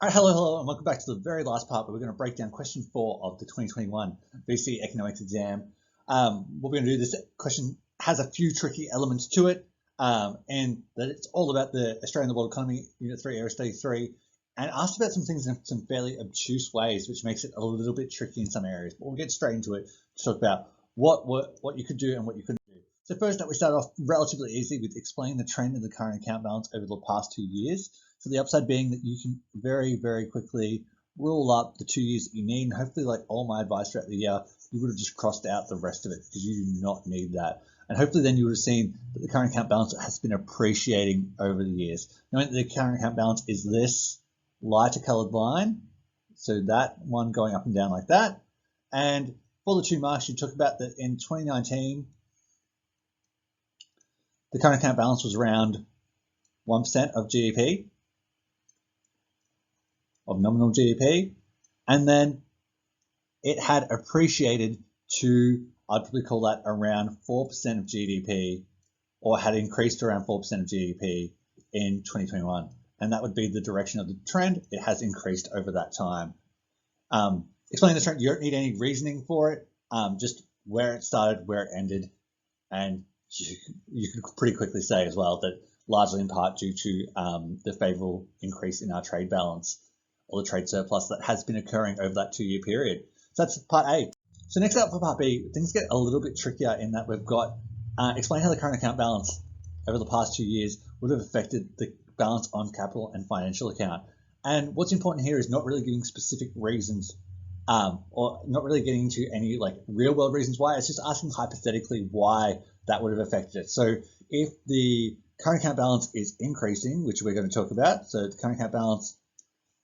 All right, hello, and welcome back to the very last part where we're going to break down question 4 of the 2021 VCE economics exam. What we're going to do, this question has a few tricky elements to it, and that it's all about the Australian the World Economy, Unit 3, Area Study 3, and asked about some things in some fairly obtuse ways, which makes it a little bit tricky in some areas. But we'll get straight into it to talk about what you could do and what you couldn't do. So first up, we start off relatively easy with explaining the trend in the current account balance over the past 2 years. So the upside being that you can very quickly rule up the 2 years that you need, and hopefully, like all my advice throughout the year, you would have just crossed out the rest of it because you do not need that. And hopefully then you would have seen that the current account balance has been appreciating over the years. Knowing that the current account balance is this lighter colored line, so that one going up and down like that. And for the 2 marks, you talk about that in 2019, the current account balance was around 1% of GDP, of nominal GDP, and then it had appreciated to, I'd probably call that around 4% of GDP, or had increased around 4% of GDP in 2021. And that would be the direction of the trend. It has increased over that time. Explaining the trend, you don't need any reasoning for it, just where it started, where it ended, and you could pretty quickly say as well that largely in part due to the favorable increase in our trade balance, or the trade surplus that has been occurring over that 2-year period. So that's part A. So next up for part B, things get a little bit trickier in that we've got explain how the current account balance over the past 2 years would have affected the balance on capital and financial account. And what's important here is not really giving specific reasons or not really getting into any like real world reasons why. It's just asking hypothetically why that would have affected it. So if the current account balance is increasing, which we're going to talk about, so the current account balance,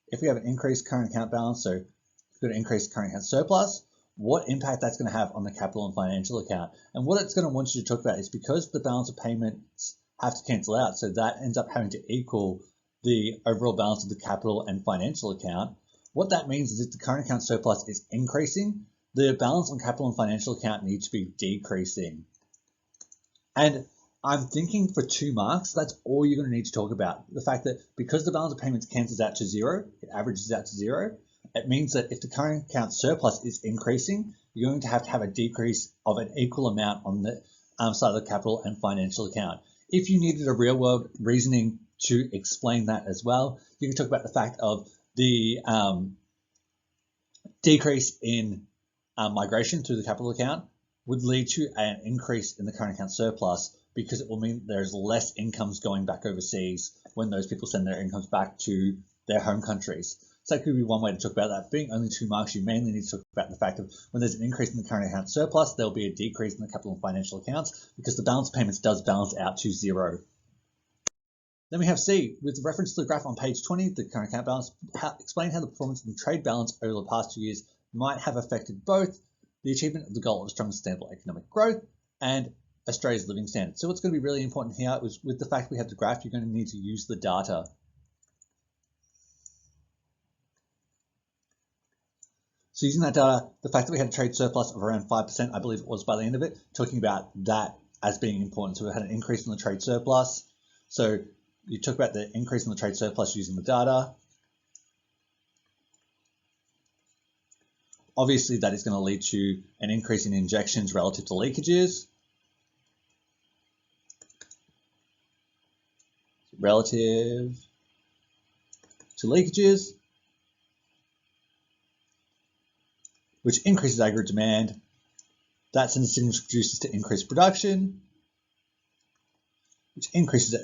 if we have an increased current account balance, so we've got an increased current account surplus, what impact that's going to have on the capital and financial account. And what it's going to want you to talk about is because the balance of payments have to cancel out, so that ends up having to equal the overall balance of the capital and financial account. What that means is if the current account surplus is increasing, the balance on capital and financial account needs to be decreasing. And I'm thinking for 2 marks, that's all you're going to need to talk about. The fact that because the balance of payments cancels out to 0, it averages out to 0, it means that if the current account surplus is increasing, you're going to have a decrease of an equal amount on the side of the capital and financial account. If you needed a real world reasoning to explain that as well, you can talk about the fact of the decrease in migration through the capital account would lead to an increase in the current account surplus, because it will mean there's less incomes going back overseas when those people send their incomes back to their home countries. So that could be one way to talk about that. Being only 2 marks, you mainly need to talk about the fact of when there's an increase in the current account surplus, there'll be a decrease in the capital and financial accounts because the balance of payments does balance out to 0. Then we have C, with reference to the graph on page 20, the current account balance, explain how the performance of the trade balance over the past 2 years might have affected both the achievement of the goal of strong sustainable economic growth and Australia's living standards. So what's going to be really important here is with the fact we have the graph, you're going to need to use the data. So using that data, the fact that we had a trade surplus of around 5%, I believe it was by the end of it, talking about that as being important. So we had an increase in the trade surplus. So you talk about the increase in the trade surplus using the data. Obviously, that is going to lead to an increase in injections relative to leakages. Relative to leakages, which increases aggregate demand. That sends signals to producers to increase production, which increases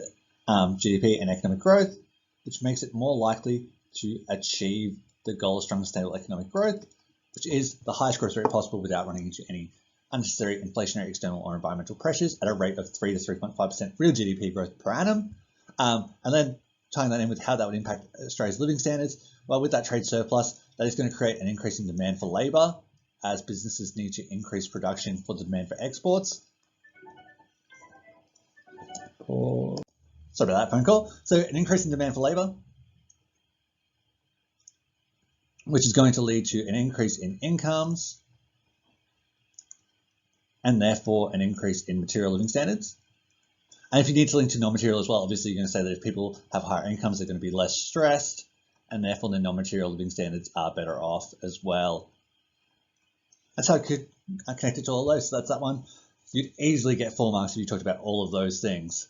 GDP and economic growth, which makes it more likely to achieve the goal of strong and stable economic growth, which is the highest growth rate possible without running into any unnecessary inflationary external or environmental pressures at a rate of 3 to 3.5% real GDP growth per annum. And then tying that in with how that would impact Australia's living standards. Well, with that trade surplus, that is going to create an increase in demand for labour as businesses need to increase production for the demand for exports. Sorry about that phone call. So an increase in demand for labour, which is going to lead to an increase in incomes and therefore an increase in material living standards. And if you need to link to non-material as well, obviously you're going to say that if people have higher incomes, they're going to be less stressed, and therefore the non-material living standards are better off as well. That's how I connected to all of those. So that's that one. You'd easily get 4 marks if you talked about all of those things.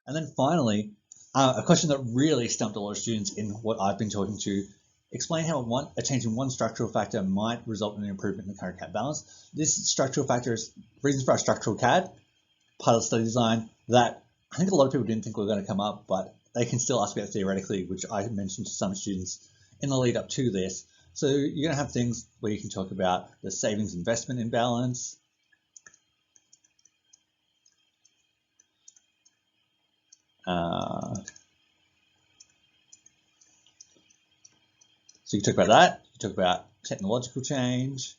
And then finally, a question that really stumped a lot of students in what I've been talking to, explain how a change in one structural factor might result in an improvement in the current account balance. This structural factor is reasons for our structural CAD, part of the study design that I think a lot of people didn't think were going to come up, but they can still ask about theoretically, which I mentioned to some students in the lead up to this. So you're going to have things where you can talk about the savings investment imbalance, so you can talk about that. You talk about technological change,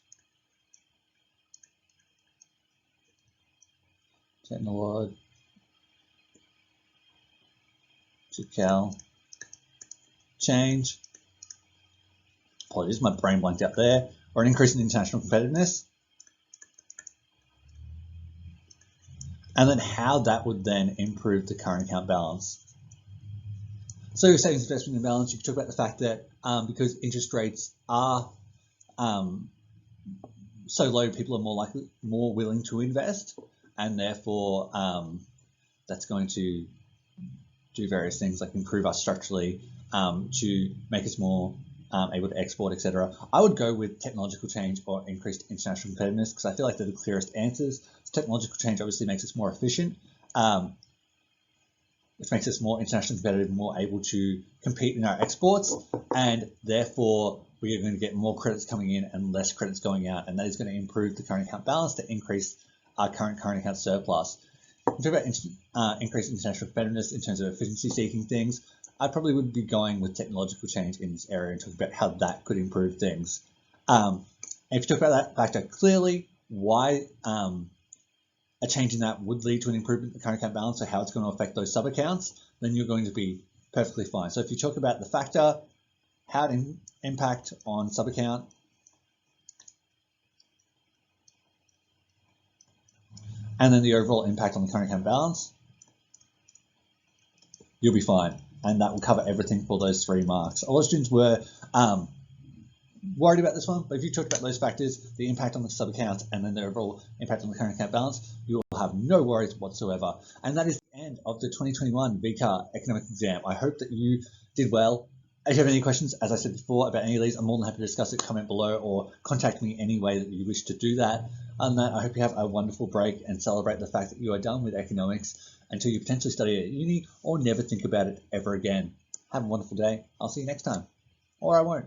technological change. Apologies, my brain blanked out there. Or an increase in international competitiveness. And then how that would then improve the current account balance. So your savings investment imbalance, you could talk about the fact that because interest rates are so low, people are more willing to invest, and therefore that's going to do various things like improve us structurally to make us more able to export, etc. I would go with technological change or increased international competitiveness because I feel like they're the clearest answers. Technological change obviously makes us more efficient, which makes us more internationally competitive, more able to compete in our exports, and therefore we are going to get more credits coming in and less credits going out, and that is going to improve the current account balance to increase our current account surplus. If we talk about increased international competitiveness in terms of efficiency-seeking things, I probably would be going with technological change in this area and talk about how that could improve things. And if you talk about that factor clearly, why a change in that would lead to an improvement in the current account balance, or how it's going to affect those sub-accounts, then you're going to be perfectly fine. So if you talk about the factor, how it impact on sub-account, and then the overall impact on the current account balance, you'll be fine. And that will cover everything for those 3 marks. A lot of students were worried about this one, but if you talk about those factors, the impact on the sub-accounts, and then the overall impact on the current account balance, you will have no worries whatsoever. And that is the end of the 2021 VCAR economic exam. I hope that you did well. If you have any questions, as I said before, about any of these, I'm more than happy to discuss it. Comment below or contact me any way that you wish to do that. On that, I hope you have a wonderful break and celebrate the fact that you are done with economics until you potentially study at uni or never think about it ever again. Have a wonderful day. I'll see you next time. Or I won't.